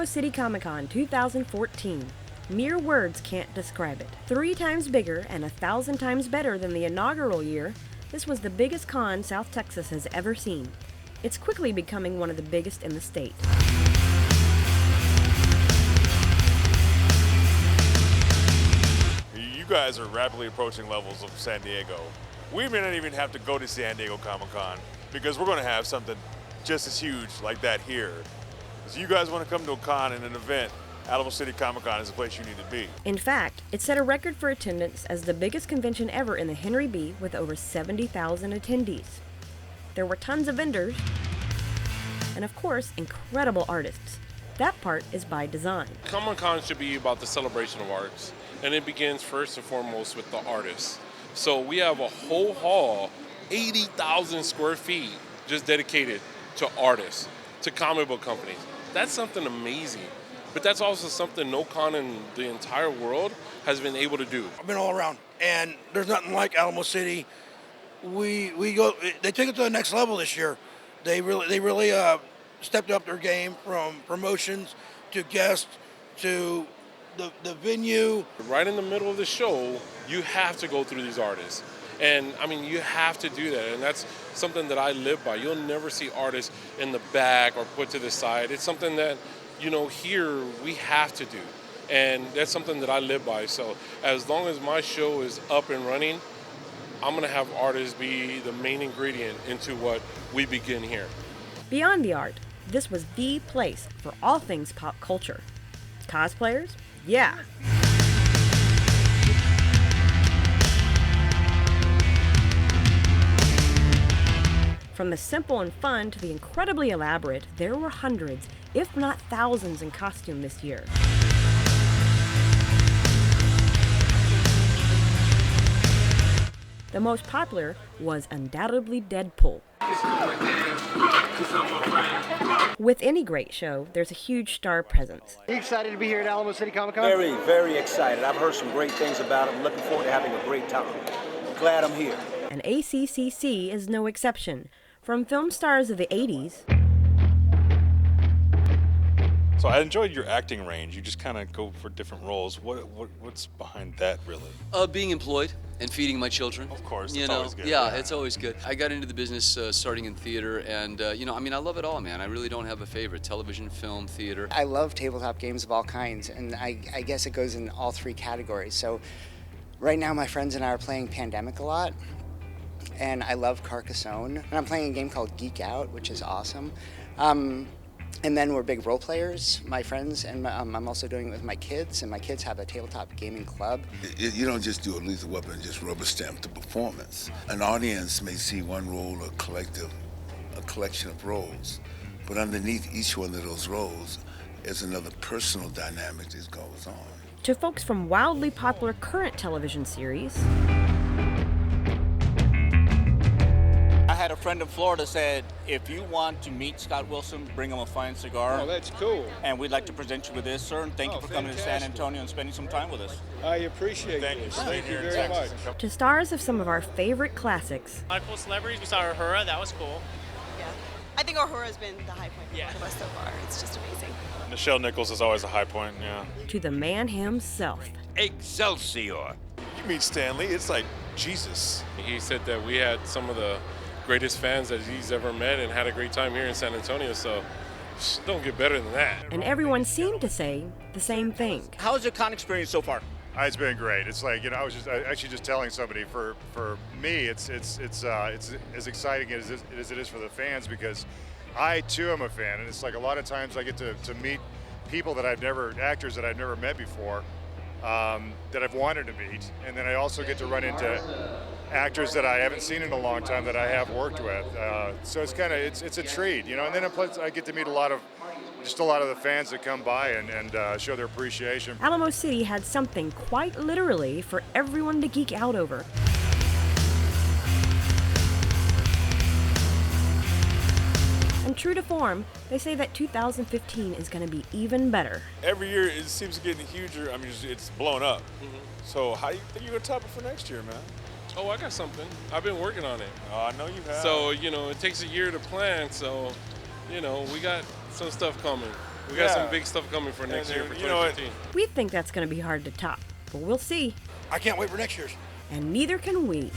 City Comic-Con 2014. Mere words can't describe it. 3 times bigger and 1,000 times better than the inaugural year, this was the biggest con South Texas has ever seen. It's quickly becoming one of the biggest in the state. You guys are rapidly approaching levels of San Diego. We may not even have to go to San Diego Comic-Con because we're going to have something just as huge like that here. So you guys want to come to a con and an event, Alamo City Comic-Con is the place you need to be. In fact, it set a record for attendance as the biggest convention ever in the Henry B with over 70,000 attendees. There were tons of vendors, and of course, incredible artists. That part is by design. Comic-Con should be about the celebration of arts, and it begins first and foremost with the artists. So we have a whole hall, 80,000 square feet, just dedicated to artists, to comic book companies. That's something amazing. But that's also something no con in the entire world has been able to do. I've been all around, and there's nothing like Alamo City. We go. They take it to the next level this year. They really stepped up their game from promotions to guests to the venue. Right in the middle of the show, you have to go through these artists. And I mean, you have to do that, and that's something that I live by. You'll never see artists in the back or put to the side. It's something that, you know, here we have to do, and that's something that I live by. So as long as my show is up and running, I'm gonna have artists be the main ingredient into what we begin here. Beyond the art, this was the place for all things pop culture. Cosplayers? Yeah. From the simple and fun to the incredibly elaborate, there were hundreds, if not thousands, in costume this year. The most popular was undoubtedly Deadpool. With any great show, there's a huge star presence. Are you excited to be here at Alamo City Comic-Con? Very, very excited. I've heard some great things about it. I'm looking forward to having a great time. Glad I'm here. And ACCC is no exception. From film stars of the 80s. So I enjoyed your acting range. You just kind of go for different roles. What's behind that, really? Being employed and feeding my children. Of course, you that's know, always good. Yeah, it's always good. I got into the business starting in theater, and I love it all, man. I really don't have a favorite: television, film, theater. I love tabletop games of all kinds, and I guess it goes in all 3 categories. So right now, my friends and I are playing Pandemic a lot. And I love Carcassonne. And I'm playing a game called Geek Out, which is awesome. And then we're big role players, my friends, and I'm also doing it with my kids, and my kids have a tabletop gaming club. You don't just do a lethal weapon and just rubber stamp the performance. An audience may see one role, a collection of roles, but underneath each one of those roles is another personal dynamic that goes on. To folks from wildly popular current television series. I had a friend in Florida said, if you want to meet Scott Wilson, bring him a fine cigar. Oh, that's cool. And we'd like to present you with this, sir, and thank you for coming to San Antonio and spending some time with us. I appreciate it. Thank you very much. To stars of some of our favorite classics. Cool celebrities, we saw Uhura, that was cool. Yeah. I think Uhura's been the high point for us so far. It's just amazing. Nichelle Nichols is always a high point, yeah. To the man himself. Excelsior. You meet Stan Lee, it's like Jesus. He said that we had some of the greatest fans that he's ever met and had a great time here in San Antonio, so don't get better than that. And everyone seemed to say the same thing. How's your con experience so far? It's been great. It's like, I was actually just telling somebody, for me, it's as exciting as it is for the fans, because I too am a fan, and it's like a lot of times I get to meet people actors that I've never met before, that I've wanted to meet, and then I also get to run into actors that I haven't seen in a long time that I have worked with. So it's a treat, and then plus I get to meet a lot of the fans that come by and show their appreciation. Alamo City had something quite literally for everyone to geek out over. And true to form, they say that 2015 is going to be even better. Every year it seems to get huger. I mean, it's blown up. So how do you think you're going to top it for next year, man? Oh, I got something. I've been working on it. Oh, I know you have. So, it takes a year to plan, so, we got some stuff coming. We got some big stuff coming for next year for 2015. We think that's going to be hard to top, but we'll see. I can't wait for next year's. And neither can we.